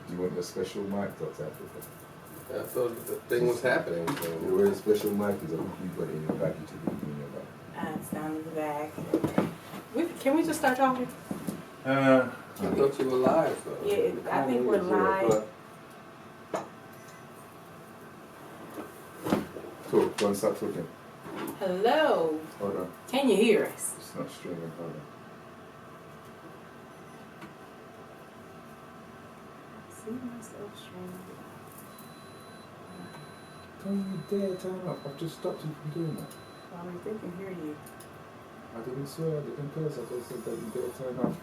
Do you want your special mic, Dr. Africa? I thought the thing was happening. So. Where the special mic is, I think you've got it in your bag. You took it in your bag. It's down in the bag. Can we just start talking? I thought you were live, though. Yeah, I think we're live. Talk, go and start talking. Hello. Hold on. Can you hear us? It's not streaming, hold on. See myself streaming. Don't you dare turn up. I've just stopped you from doing that. Well, I mean, they can hear you. I didn't swear, I didn't curse. I just said that you dare turn up.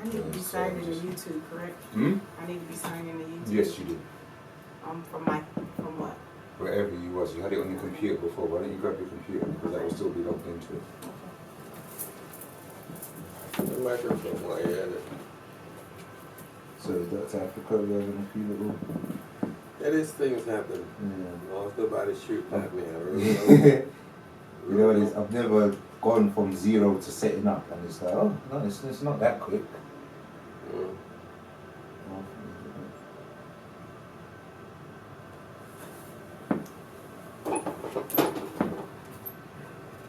I need to be signed into YouTube, correct? Hmm? I need to be signed into YouTube. Yes, you did. From what? Wherever you was, you had it on your computer before. Why don't you grab your computer because that will still be logged into it. The microphone while you at it. So Dr. Africa, you have a few little. Yeah, these things happen. Yeah. Well, if nobody's shooting at me, I really You know what it is? I've never gone from 0 to setting up, and it's like, oh no, it's not that quick. Mm.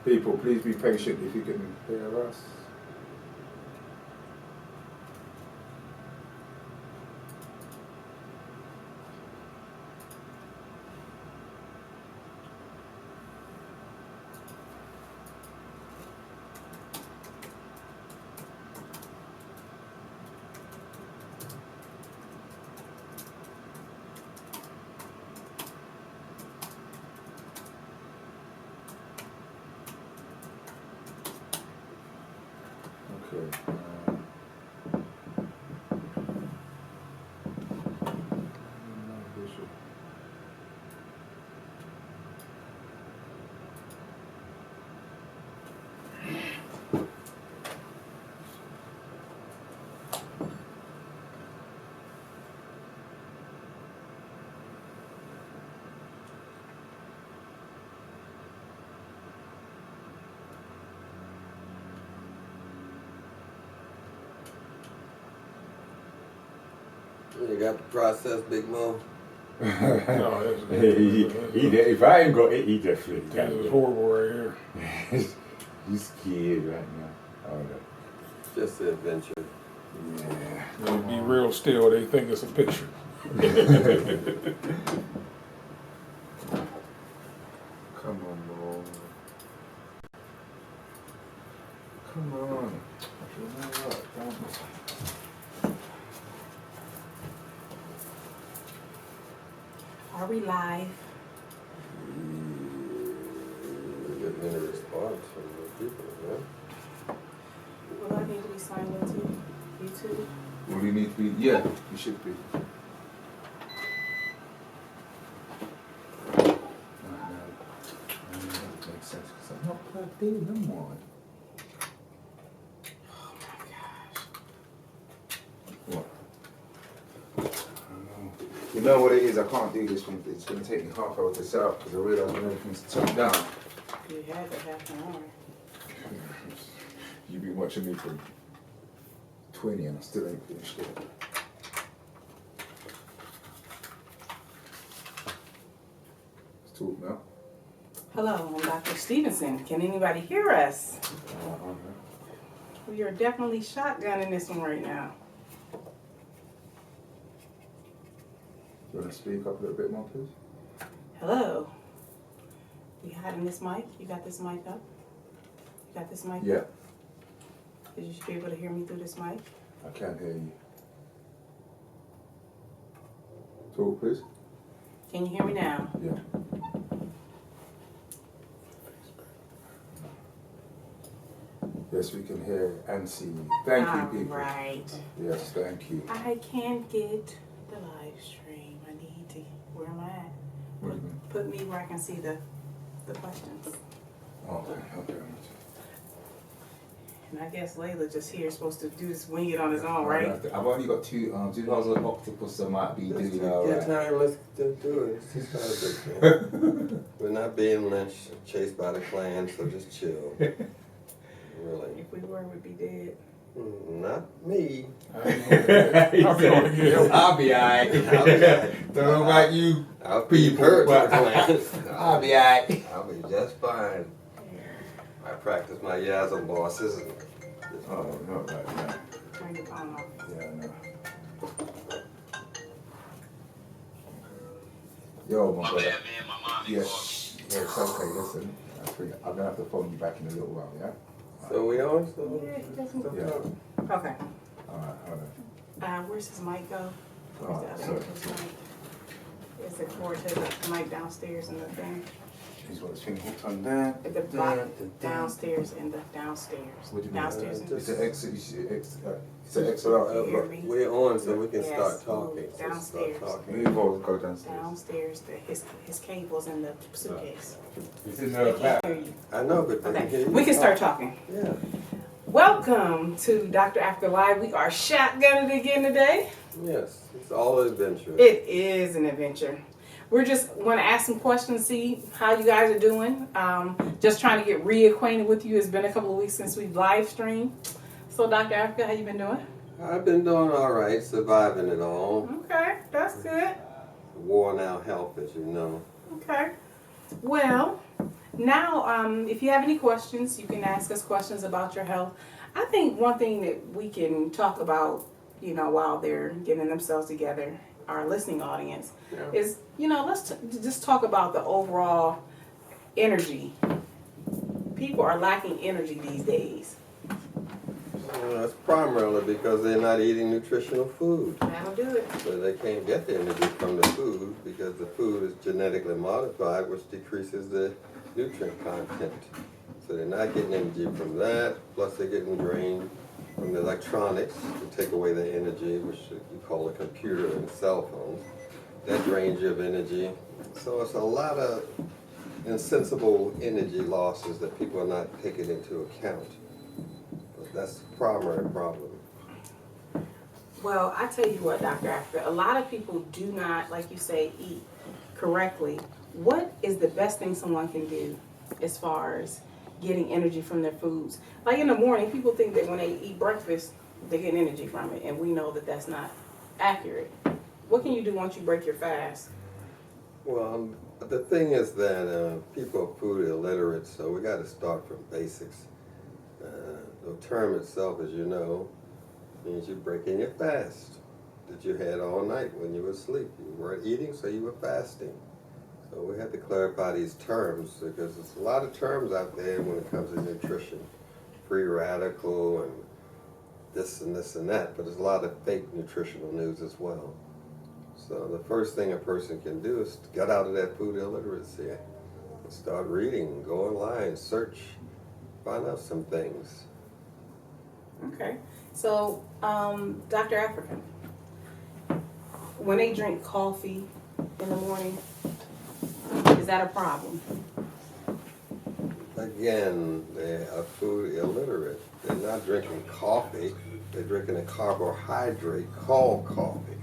People, please be patient if you can hear us. You got the process, Big Mo? No, If I ain't got it, he definitely this can. is horrible right here. He's scared right now. Oh no. Just the adventure. Yeah. They be real still, they think it's a picture. Come on, bro. Come on. You know what? Are we live? We're getting any response from the people, man. Will I need to be signed into YouTube? Will you need to be? Yeah, you should be. That makes sense because I'm not plugged in no more. Oh my gosh. What? You know what it is? I can't do this one. It's going to take me half hour to set up because I realise when everything's turned down. You had it half an hour. You've been watching me from 20 and I still ain't finished it. Let's talk now. Hello, I'm Dr. Stevenson. Can anybody hear us? We are definitely shotgunning this one right now. You want to speak up a little bit more, please? Hello. You hiding this mic? You got this mic up? You got this mic Yeah, up? You should be able to hear me through this mic. I can hear you. Talk, please. Can you hear me now? Yeah. Yes, we can hear and see you. Thank you, people. Right. Yes, thank you. I can't get the live stream. I need to. Where am I at? What do you mean? Put me where I can see the questions. Okay. And I guess Layla just here is supposed to do this, wing it on his own, right? I've only got 2 arms. You know, I was an octopus, so I might be Let's doing get alright. time, let's do it. It's just not a big thing. We're not being lynched or chased by the Klan, so just chill. Really. If we were, we'd be dead. Not me. I'll be on to get help. I'll be alright. I'll be alright. Don't know about you. I'll be hurt. I'll be alright. I'll be just fine. I practice my Yazam bosses. And Oh, not like that. Turn the phone off. Yeah, no. Yo, my brother. Yes. Yeah, it's okay. Listen, I'm gonna have to phone you back in a little while. Yeah. so we on? So Yeah, he doesn't. Yeah. Okay. All right. Hold on. Where's his mic go? Where's Oh, the other sorry. one? His mic? Is the cord to the mic downstairs in the thing? He's got his finger hooked on there. At the bottom, downstairs in the downstairs. What do you mean? Downstairs. Just- It's an exit. It's an exit out. You hear me? we're on, so we can Yes, start talking. move So start downstairs. talking. Move over. Go downstairs. Downstairs, his cable's in the suitcase. It's in They the can't back. hear you. I know, but they can hear Okay, you we can start talk. talking. Yeah. Welcome to Dr. Afrika Live. We are shotgunning again today. Yes. It's all adventure. It is an adventure. We're just want to ask some questions, see how you guys are doing. Just trying to get reacquainted with you. It's been a couple of weeks since we've live streamed. So, Dr. Afrika, how you been doing? I've been doing all right, surviving it all. Okay, that's good. Worn out health, as you know. Okay. Well, now, if you have any questions, you can ask us questions about your health. I think one thing that we can talk about, while they're getting themselves together, our listening audience, Yeah. is, let's just talk about the overall energy. People are lacking energy these days. That's primarily because they're not eating nutritional food. That'll do it. So they can't get the energy from the food because the food is genetically modified, which decreases the nutrient content. So they're not getting energy from that, plus they're getting drained from the electronics to take away the energy, which you call a computer and cell phones. That drains you of energy. So it's a lot of insensible energy losses that people are not taking into account. But that's the primary problem. Well, I tell you what, Dr. Afrika, a lot of people do not, like you say, eat correctly. What is the best thing someone can do as far as getting energy from their foods? Like in the morning, people think that when they eat breakfast, they get energy from it, and we know that that's not accurate. What can you do once you break your fast? Well, the thing is that people are food illiterate, so we got to start from basics. The term itself, as you know, means you're breaking your fast that you had all night when you were asleep. You weren't eating, so you were fasting. So we have to clarify these terms because there's a lot of terms out there when it comes to nutrition. Free radical and this and this and that, but there's a lot of fake nutritional news as well. So the first thing a person can do is get out of that food illiteracy and start reading, go online, search, find out some things. Okay. So, Dr. Afrika, when they drink coffee in the morning, is that a problem? Again, they are food illiterate. They're not drinking coffee, they're drinking a carbohydrate called coffee.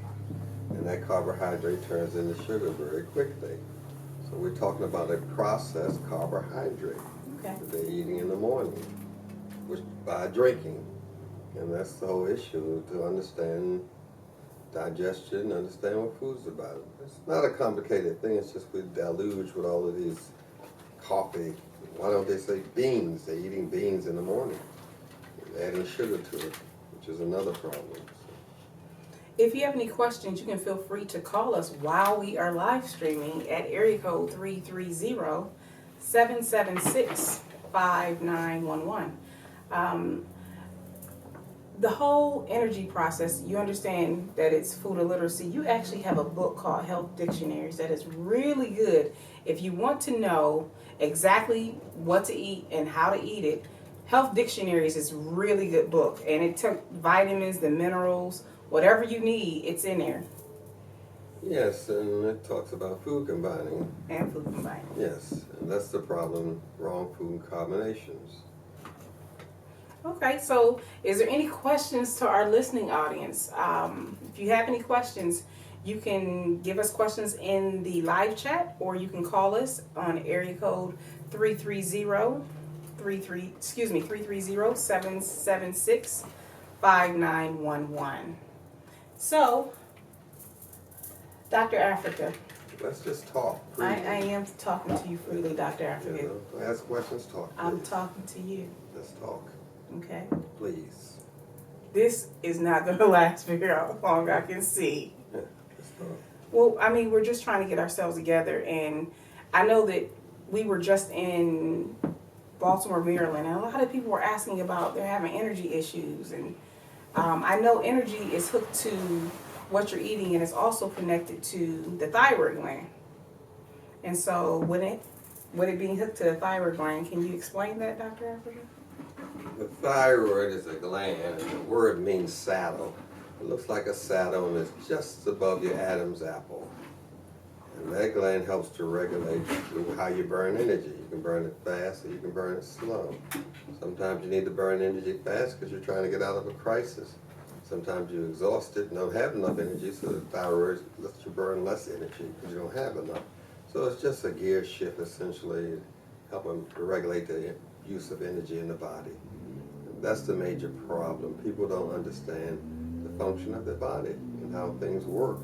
And that carbohydrate turns into sugar very quickly. So we're talking about a processed carbohydrate Okay. that they're eating in the morning, which by drinking. And that's the whole issue, to understand digestion, understand what food's about. It's not a complicated thing, it's just we deluge with all of these coffee. Why don't they say beans? They're eating beans in the morning. They're adding sugar to it, which is another problem. If you have any questions, you can feel free to call us while we are live streaming at area code 330-776-5911. The whole energy process, you understand that it's food illiteracy. You actually have a book called Health Dictionaries that is really good. If you want to know exactly what to eat and how to eat it, Health Dictionaries is a really good book. And it took vitamins, the minerals, whatever you need, it's in there. Yes, and it talks about food combining. And food combining. Yes, and that's the problem, wrong food combinations. Okay, so is there any questions to our listening audience? If you have any questions, you can give us questions in the live chat, or you can call us on area code 330-776-5911. 5911. So, Dr. Africa, Let's just talk. I freely. am talking to you freely, Dr. You Africa. know, don't ask questions, talk. I'm please. talking to you, Just talk, okay? please. This is not going to last very long, I can see. Yeah, just talk. Well, I mean, we're just trying to get ourselves together, and I know that we were just in Baltimore, Maryland, and a lot of people were asking about they're having energy issues, and I know energy is hooked to what you're eating, and it's also connected to the thyroid gland. And so, with it being hooked to the thyroid gland, can you explain that, Dr. Africa? The thyroid is a gland, and the word means saddle. It looks like a saddle, and it's just above your Adam's apple. And that gland helps to regulate how you burn energy. You can burn it fast or you can burn it slow. Sometimes you need to burn energy fast because you're trying to get out of a crisis. Sometimes you're exhausted and don't have enough energy, so the thyroid lets you burn less energy because you don't have enough. So it's just a gear shift, essentially, helping to regulate the use of energy in the body. That's the major problem. People don't understand the function of their body and how things work.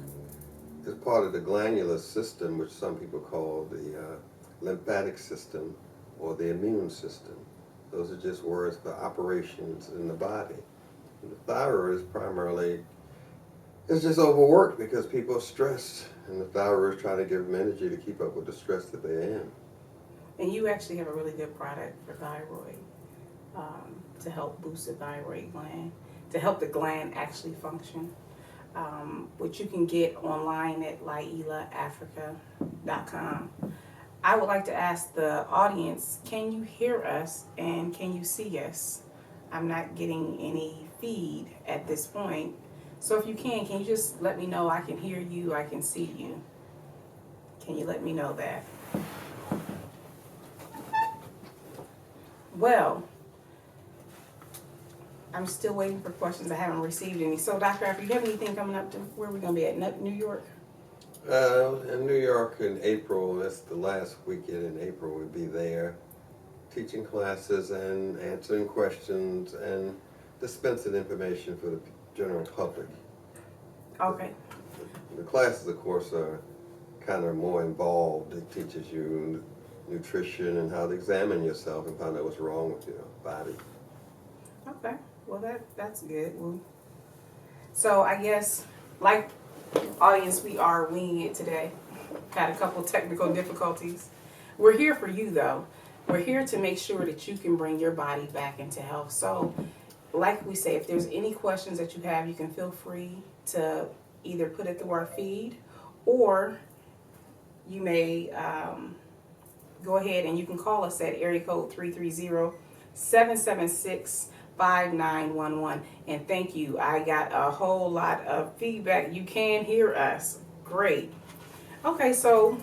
It's part of the glandular system, which some people call the lymphatic system or the immune system. Those are just words for operations in the body. And the thyroid is primarily, it's just overworked because people are stressed, and the thyroid is trying to give them energy to keep up with the stress that they're in. And you actually have a really good product for thyroid to help boost the thyroid gland, to help the gland actually function, which you can get online at lielaafrica.com. I would like to ask the audience, can you hear us and can you see us? I'm not getting any feed at this point. So if you can you just let me know? I can hear you, I can see you. Can you let me know that? Well, I'm still waiting for questions. I haven't received any. So, Dr. Africa, do you have anything coming up to where we're going to be at? New York? In New York in April, that's the last weekend in April, we'll be there teaching classes and answering questions and dispensing information for the general public. Okay. The classes, of course, are kind of more involved. It teaches you nutrition and how to examine yourself and find out what's wrong with your body. Okay. Well, that's good. Well, so I guess, like audience, we are winging it today. Had a couple technical difficulties. We're here for you, though. We're here to make sure that you can bring your body back into health. So, like we say, if there's any questions that you have, you can feel free to either put it through our feed, or you may go ahead and you can call us at area code 330-776-5911. And thank you. I got a whole lot of feedback. You can hear us. Great. Okay, so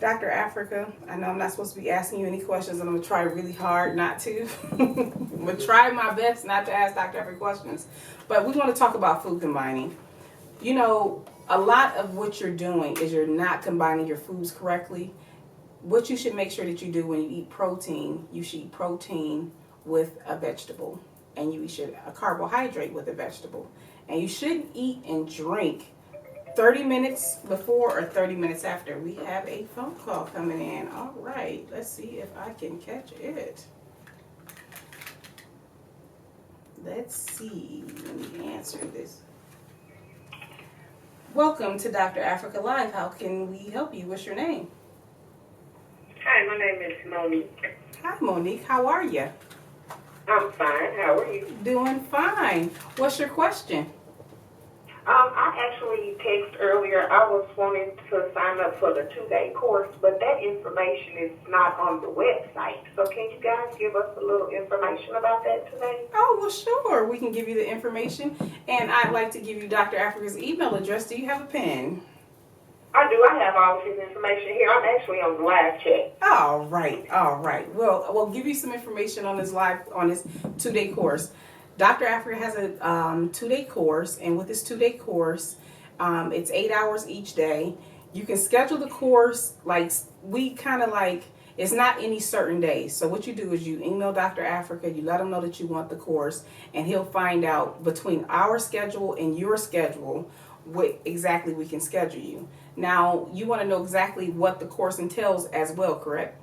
Dr. Africa, I know I'm not supposed to be asking you any questions, and I'm going to try really hard not to. I'm going to try my best not to ask Dr. Africa questions. But we want to talk about food combining. You know, a lot of what you're doing is you're not combining your foods correctly. What you should make sure that you do when you eat protein, you should eat protein with a vegetable, and you should a carbohydrate with a vegetable. And you shouldn't eat and drink 30 minutes before or 30 minutes after. We have a phone call coming in. All right, let's see if I can catch it. Let's see. Let me answer this. Welcome to Dr. Africa Live. How can we help you? What's your name? Hi, my name is Monique. Hi, Monique. How are you? I'm fine. How are you? Doing fine. What's your question? I actually texted earlier. I was wanting to sign up for the 2-day course, but that information is not on the website. So can you guys give us a little information about that today? Oh, well, sure. We can give you the information. And I'd like to give you Dr. Africa's email address. Do you have a pen? I do. I have all of his information here. I'm actually on the live chat. All right. All right. Well, we'll give you some information on this 2-day course. Dr. Africa has a 2-day course, and with this 2-day course, it's 8 hours each day. You can schedule the course, like we kind of like, It's not any certain days. So what you do is you email Dr. Africa, you let him know that you want the course, and he'll find out between our schedule and your schedule what exactly we can schedule you. Now, you want to know exactly what the course entails as well, correct?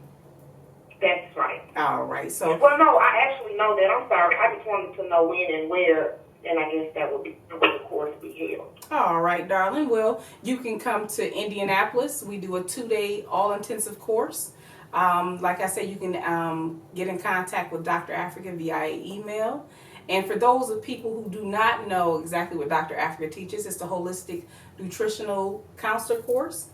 That's right. All right. So, Well, no, I actually know that. I'm sorry. I just wanted to know when and where, and I guess that would be where the course be held. all right, darling. Well, you can come to Indianapolis. We do a 2-day all-intensive course. Like I said, you can get in contact with Dr. Africa via email. And for those of people who do not know exactly what Dr. Africa teaches, it's the Holistic Nutritional Counselor course.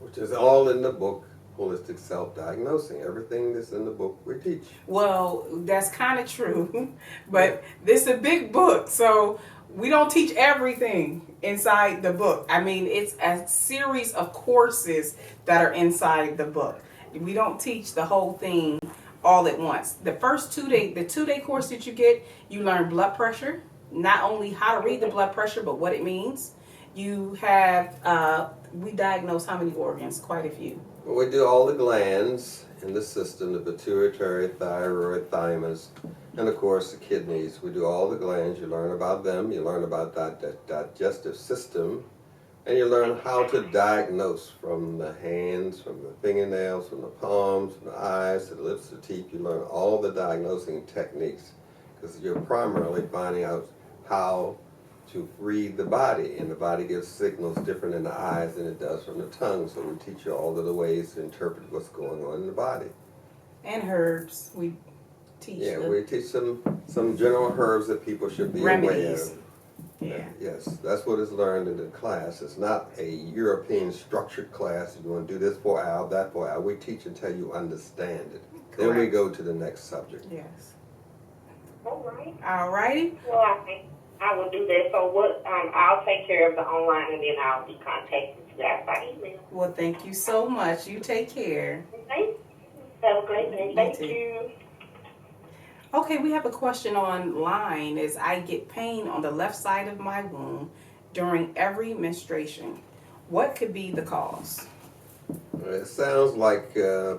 Which is all in the book, Holistic Self-Diagnosing. Everything that's in the book we teach. Well, that's kind of true, but this is a big book, so we don't teach everything inside the book. I mean, it's a series of courses that are inside the book. We don't teach the whole thing all at once. The first 2-day course that you get, you learn blood pressure, not only how to read the blood pressure, but what it means. You have, we diagnose how many organs? Quite a few. Well, we do all the glands in the system, the pituitary, thyroid, thymus, and of course the kidneys. We do all the glands. You learn about them. You learn about that digestive system. And you learn how to diagnose from the hands, from the fingernails, from the palms, from the eyes, to the lips, to the teeth. You learn all the diagnosing techniques because you're primarily finding out how to read the body. And the body gives signals different in the eyes than it does from the tongue. So we teach you all of the ways to interpret what's going on in the body. And herbs. We teach. Yeah, we teach some general herbs that people should be remedies. aware of. Yeah. Yes, that's what is learned in the class. It's not a European structured class. You want to do this for an hour, that for an hour. We teach until you understand it. Then we Correct. go to the next subject. Yes. All right. All righty. Well, I think I will do that. So what? I'll take care of the online, and then I'll be contacting you guys by email. Well, thank you so much. You take care. Okay. Have a great day. Thank too. you. Okay, we have a question online. Is I get pain on the left side of my womb during every menstruation. What could be the cause? It sounds like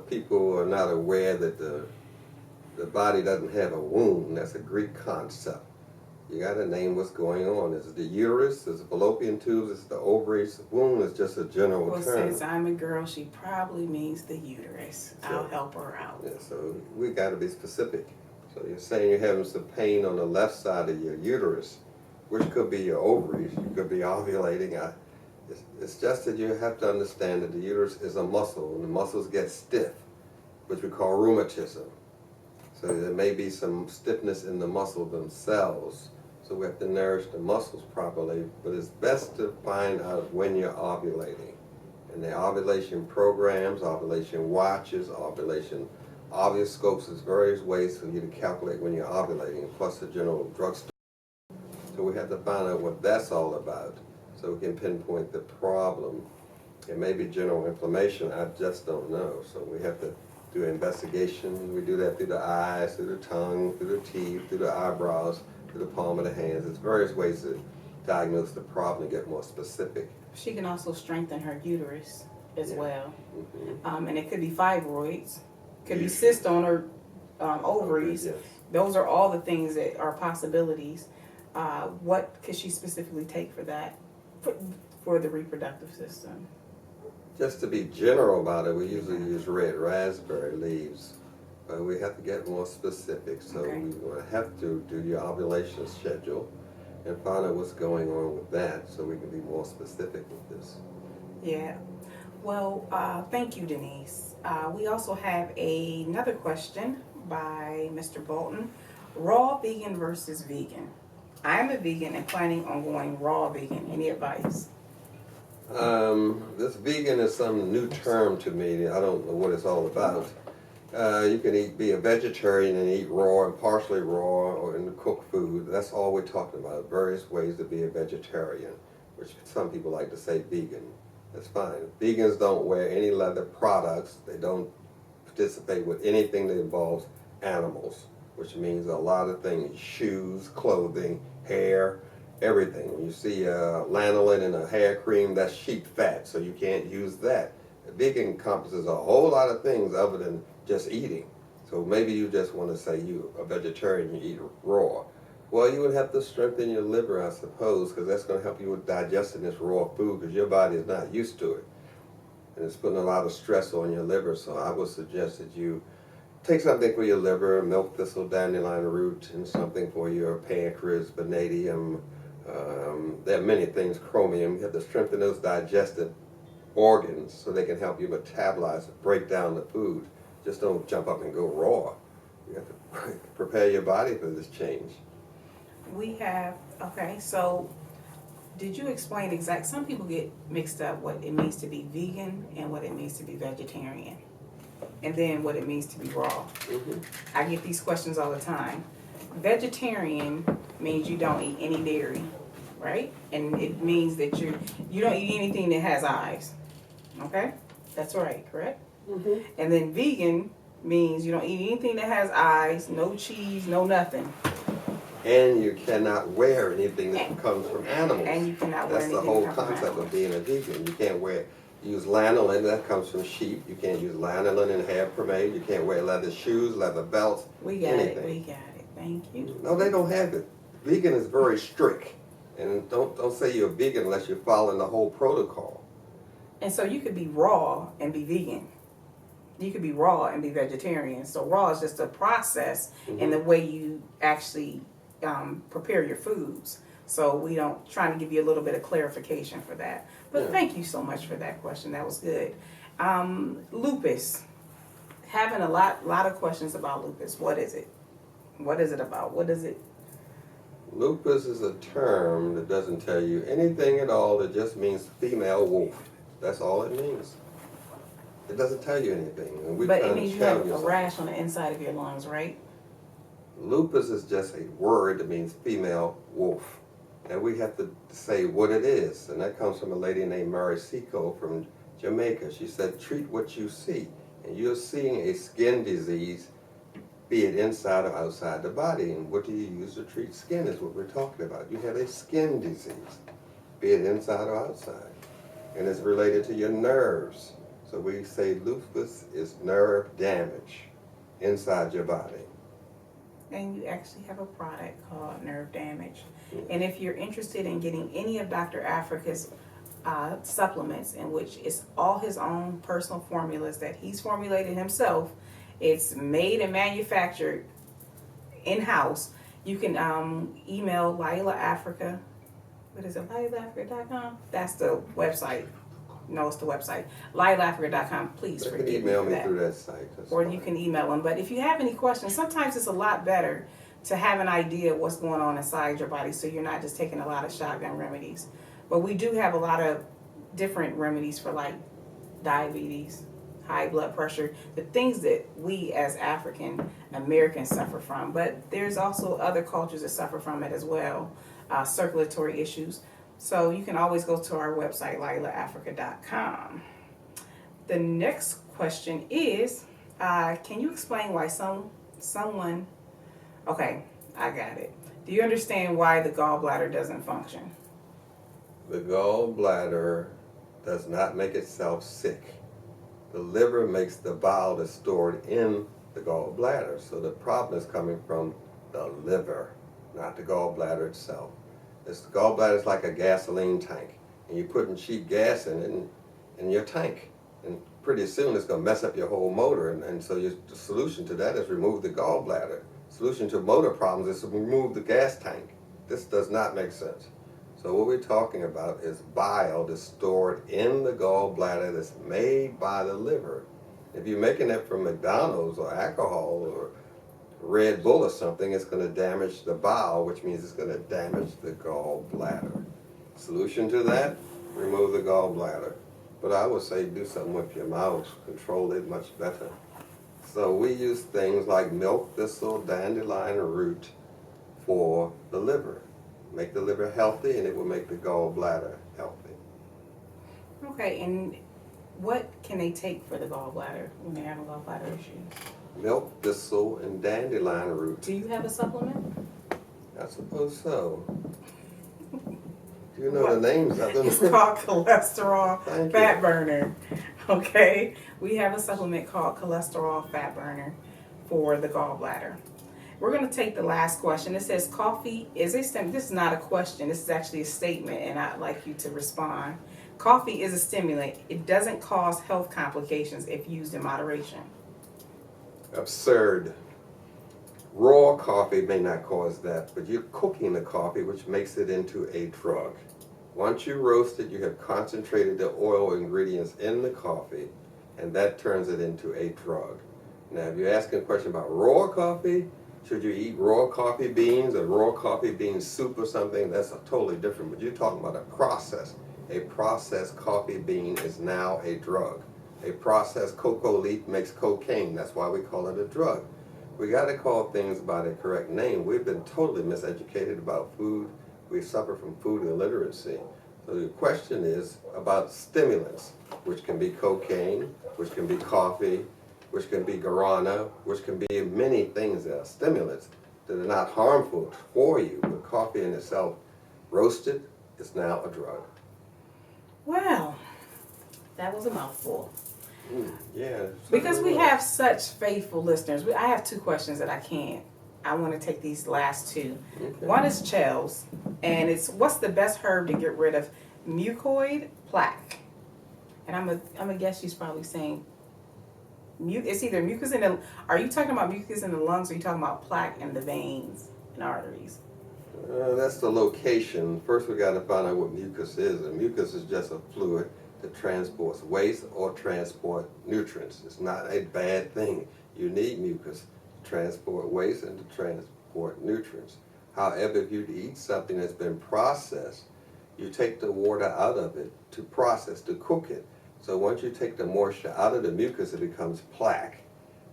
people are not aware that the body doesn't have a womb. That's a Greek concept. You got to name what's going on. Is it the uterus? Is it fallopian tubes? Is it the ovaries? The womb is just a general Well, term. since I'm a girl, she probably means the uterus. I'll help her out. Yeah, so we got to be specific. So you're saying you're having some pain on the left side of your uterus, which could be your ovaries. You could be ovulating. It's just that you have to understand that the uterus is a muscle, and the muscles get stiff, which we call rheumatism. So there may be some stiffness in the muscle themselves. So we have to nourish the muscles properly, but it's best to find out when you're ovulating. And the ovulation programs, ovulation watches, ovuloscopes, is various ways for you to calculate when you're ovulating, plus the general drugstore. So we have to find out what that's all about so we can pinpoint the problem. It may be general inflammation, I just don't know. So we have to do an investigation. We do that through the eyes, through the tongue, through the teeth, through the eyebrows, through the palm of the hands. There's various ways to diagnose the problem and get more specific. She can also strengthen her uterus as well. Mm-hmm. And it could be fibroids, could be cysts on her ovaries. Yes. Those are all the things that are possibilities. What could she specifically take for that, for the reproductive system? Just to be general about it, we usually use red raspberry leaves, but we have to get more specific. So Okay. we will have to do your ovulation schedule and find out what's going on with that so we can be more specific with this. Yeah. Well, thank you, Denise. We also have another question by Mr. Bolton. Raw vegan versus vegan. I'm a vegan and planning on going raw vegan. Any advice? This vegan is some new term to me. I don't know what it's all about. You can be a vegetarian and eat raw and partially raw or in cooked food. That's all we're talking about. Various ways to be a vegetarian, which some people like to say vegan. That's fine. Vegans don't wear any leather products. They don't participate with anything that involves animals, which means a lot of things: shoes, clothing, hair, everything. When you see lanolin in a hair cream, that's sheep fat, so you can't use that. A vegan encompasses a whole lot of things other than just eating. So maybe you just want to say you a vegetarian, you eat raw. Well, you would have to strengthen your liver, I suppose, because that's going to help you with digesting this raw food because your body is not used to it. And it's putting a lot of stress on your liver. So I would suggest that you take something for your liver, milk thistle, dandelion root, and something for your pancreas, vanadium. There are many things, chromium. You have to strengthen those digestive organs so they can help you metabolize, break down the food. Just don't jump up and go raw. You have to prepare your body for this change. We have, okay, so did you explain some people get mixed up what it means to be vegan and what it means to be vegetarian, and then what it means to be raw. I get these questions all the time. Vegetarian means you don't eat any dairy, right? And it means that you don't eat anything that has eyes, okay? That's right, correct? And then vegan means you don't eat anything that has eyes, no cheese, no nothing. And you cannot wear anything that comes from animals. And you cannot wear That's anything the whole that comes from concept animals. of being a vegan. You can't use lanolin, that comes from sheep. You can't use lanolin in hair pomade. You can't wear leather shoes, leather belts, We got anything. it, we got it. Thank you. No, they don't have it. Vegan is very strict. And don't say you're vegan unless you're following the whole protocol. And so you could be raw and be vegan. You could be raw and be vegetarian. So raw is just a process in the way you actually prepare your foods. So we don't trying to give you a little bit of clarification for that. But thank you so much for that question. That was good. Lupus. Having a lot of questions about lupus. What is it? What is it about? What is it? Lupus is a term that doesn't tell you anything at all. It just means female wolf. That's all it means. It doesn't tell you anything. And we're But trying it to means you tell have a something. rash on the inside of your lungs, right? Lupus is just a word that means female wolf. And we have to say what it is. And that comes from a lady named Mary Seco from Jamaica. She said, treat what you see. And you're seeing a skin disease, be it inside or outside the body. And what do you use to treat skin is what we're talking about. You have a skin disease, be it inside or outside. And it's related to your nerves. So we say lupus is nerve damage inside your body. And you actually have a product called Nerve Damage. And if you're interested in getting any of Dr. Africa's supplements, in which it's all his own personal formulas that he's formulated himself, it's made and manufactured in-house, you can email Lila Africa. What is it, LilaAfrica.com? That's the website. No, it's the website. LilaAfrica.com. Please You can forgive email me me for that. through that site. That's Or fine. you can email them. But if you have any questions, sometimes it's a lot better to have an idea of what's going on inside your body so you're not just taking a lot of shotgun remedies. But we do have a lot of different remedies for like diabetes, high blood pressure, the things that we as African Americans suffer from. But there's also other cultures that suffer from it as well, circulatory issues. So you can always go to our website, LilaAfrica.com. The next question is, can you explain why someone, okay, I got it. Do you understand why the gallbladder doesn't function? The gallbladder does not make itself sick. The liver makes the bile that's stored in the gallbladder. So the problem is coming from the liver, not the gallbladder itself. The gallbladder is like a gasoline tank, and you're putting cheap gas in your tank. And pretty soon it's going to mess up your whole motor. And so the solution to that is remove the gallbladder. Solution to motor problems is to remove the gas tank. This does not make sense. So what we're talking about is bile that's stored in the gallbladder that's made by the liver. If you're making it from McDonald's or alcohol or Red Bull or something, it's going to damage the bile, which means it's going to damage the gallbladder. Solution to that, remove the gallbladder. But I would say do something with your mouth, control it much better. So we use things like milk thistle, dandelion root for the liver. Make the liver healthy and it will make the gallbladder healthy. Okay, and what can they take for the gallbladder when they have a gallbladder issue? Milk thistle and dandelion root. Do you have a supplement? I suppose so. Do you know the names of them? It's called cholesterol Thank you. fat burner. Okay, we have a supplement called cholesterol fat burner for the gallbladder. We're going to take the last question. It says, coffee is a stimulant. This is not a question. This is actually a statement, and I'd like you to respond. Coffee is a stimulant. It doesn't cause health complications if used in moderation. Absurd. Raw coffee may not cause that, but you're cooking the coffee, which makes it into a drug. Once you roast it, you have concentrated the oil ingredients in the coffee, and that turns it into a drug. Now, if you're asking a question about raw coffee, should you eat raw coffee beans or raw coffee bean soup or something, that's totally different. But you're talking about a process. A processed coffee bean is now a drug. A processed cocoa leaf makes cocaine. That's why we call it a drug. We got to call things by their correct name. We've been totally miseducated about food. We suffer from food illiteracy. So the question is about stimulants, which can be cocaine, which can be coffee, which can be guarana, which can be many things that are stimulants that are not harmful for you. But coffee in itself, roasted, is now a drug. Well, that was a mouthful. Yeah. Because we have such faithful listeners. I have two questions that I want to take these last two. Okay. One is Chel's, and it's, what's the best herb to get rid of mucoid plaque? And I'm gonna guess she's probably saying it's either mucus in the, are you talking about mucus in the lungs, or are you talking about plaque in the veins and arteries? That's the location. First we got to find out what mucus is. And mucus is just a fluid that transports waste or transport nutrients. It's not a bad thing. You need mucus to transport waste and to transport nutrients. However, if you eat something that's been processed, you take the water out of it to process, to cook it. So once you take the moisture out of the mucus, it becomes plaque.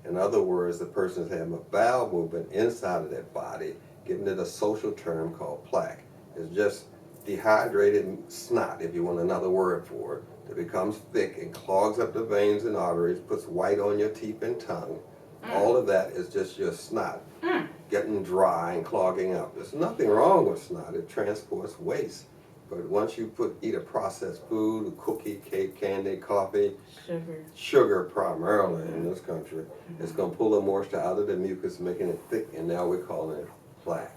In other words, the person's having a bowel movement inside of their body, giving it a social term called plaque. It's just dehydrated snot, if you want another word for it. It becomes thick and clogs up the veins and arteries, puts white on your teeth and tongue. All of that is just your snot getting dry and clogging up. There's nothing wrong with snot. It transports waste. But once you eat a processed food, a cookie, cake, candy, coffee, sugar primarily in this country, it's going to pull the moisture out of the mucus, making it thick, and now we're calling it plaque.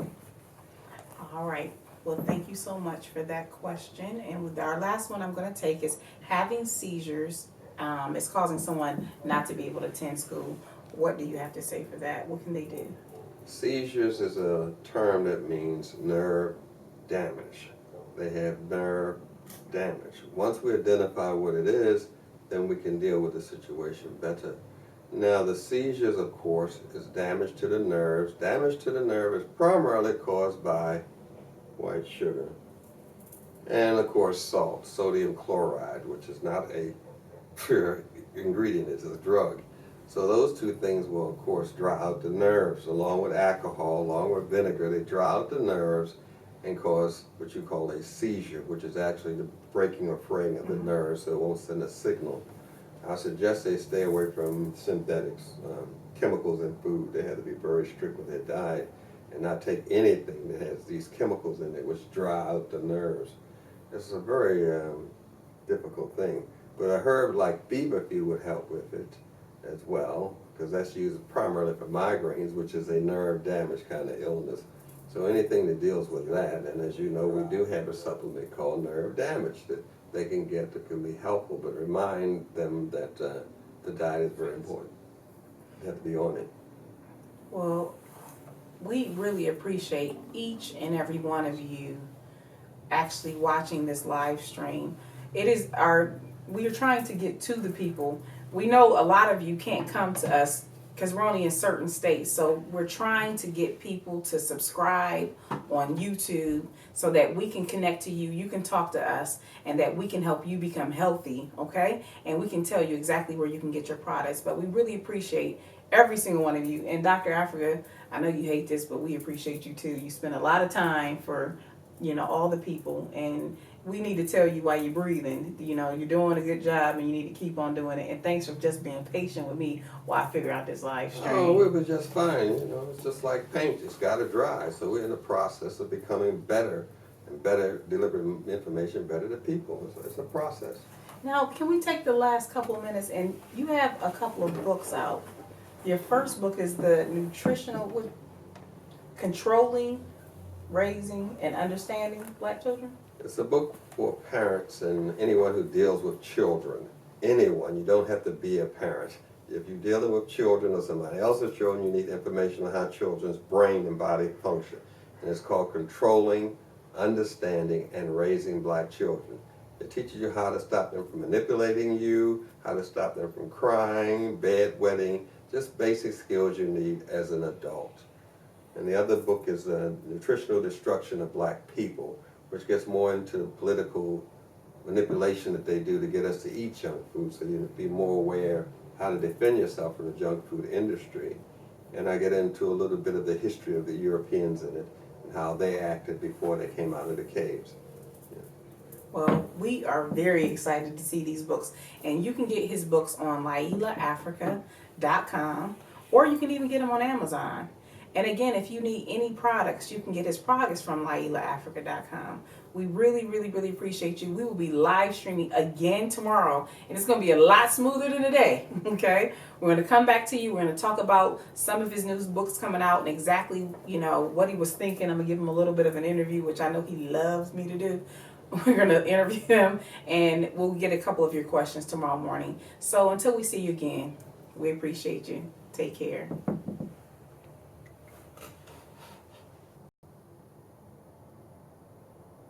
All right. Well, thank you so much for that question. And with our last one I'm going to take is, having seizures is causing someone not to be able to attend school. What do you have to say for that? What can they do? Seizures is a term that means nerve damage. They have nerve damage. Once we identify what it is, then we can deal with the situation better. Now, the seizures, of course, is damage to the nerves. Damage to the nerve is primarily caused by white sugar and, of course, salt, sodium chloride, which is not a pure ingredient, it's a drug. So those two things will, of course, dry out the nerves. Along with alcohol, along with vinegar, they dry out the nerves and cause what you call a seizure, which is actually the breaking or fraying of the nerves, so it won't send a signal. I suggest they stay away from synthetics, chemicals in food. They have to be very strict with their diet and not take anything that has these chemicals in it, which dry out the nerves. This is a very difficult thing. But a herb like feverfew would help with it as well, because that's used primarily for migraines, which is a nerve damage kind of illness. So anything that deals with that, and as you know, we do have a supplement called nerve damage that they can get that can be helpful, but remind them that the diet is very important. You have to be on it. Well, we really appreciate each and every one of you actually watching this live stream. We are trying to get to the people. We know a lot of you can't come to us because we're only in certain states. So we're trying to get people to subscribe on YouTube so that we can connect to you, you can talk to us, and that we can help you become healthy, okay? And we can tell you exactly where you can get your products. But we really appreciate every single one of you. And Dr. Afrika, I know you hate this, but we appreciate you too. You spend a lot of time for, all the people, and we need to tell you while you're breathing, you're doing a good job and you need to keep on doing it. And thanks for just being patient with me while I figure out this live stream. Oh, we were just fine. It's just like paint. It's got to dry. So we're in the process of becoming better and better, delivering information better to people. It's a process. Now, can we take the last couple of minutes, and you have a couple of books out. Your first book is the nutritional, controlling, raising, and understanding Black children. It's a book for parents and anyone who deals with children. Anyone, you don't have to be a parent. If you're dealing with children or somebody else's children, you need information on how children's brain and body function. And it's called Controlling, Understanding, and Raising Black Children. It teaches you how to stop them from manipulating you, how to stop them from crying, bedwetting, just basic skills you need as an adult. And the other book is Nutritional Destruction of Black People, which gets more into the political manipulation that they do to get us to eat junk food, so you be more aware how to defend yourself from the junk food industry. And I get into a little bit of the history of the Europeans in it and how they acted before they came out of the caves. Well, we are very excited to see these books. And you can get his books on LailaAfrica.com, or you can even get them on Amazon. And again, if you need any products, you can get his products from LailaAfrica.com. We really, really, really appreciate you. We will be live streaming again tomorrow, and it's going to be a lot smoother than today, okay? We're going to come back to you. We're going to talk about some of his new books coming out and exactly, what he was thinking. I'm going to give him a little bit of an interview, which I know he loves me to do. We're going to interview him, and we'll get a couple of your questions tomorrow morning. So until we see you again, we appreciate you. Take care.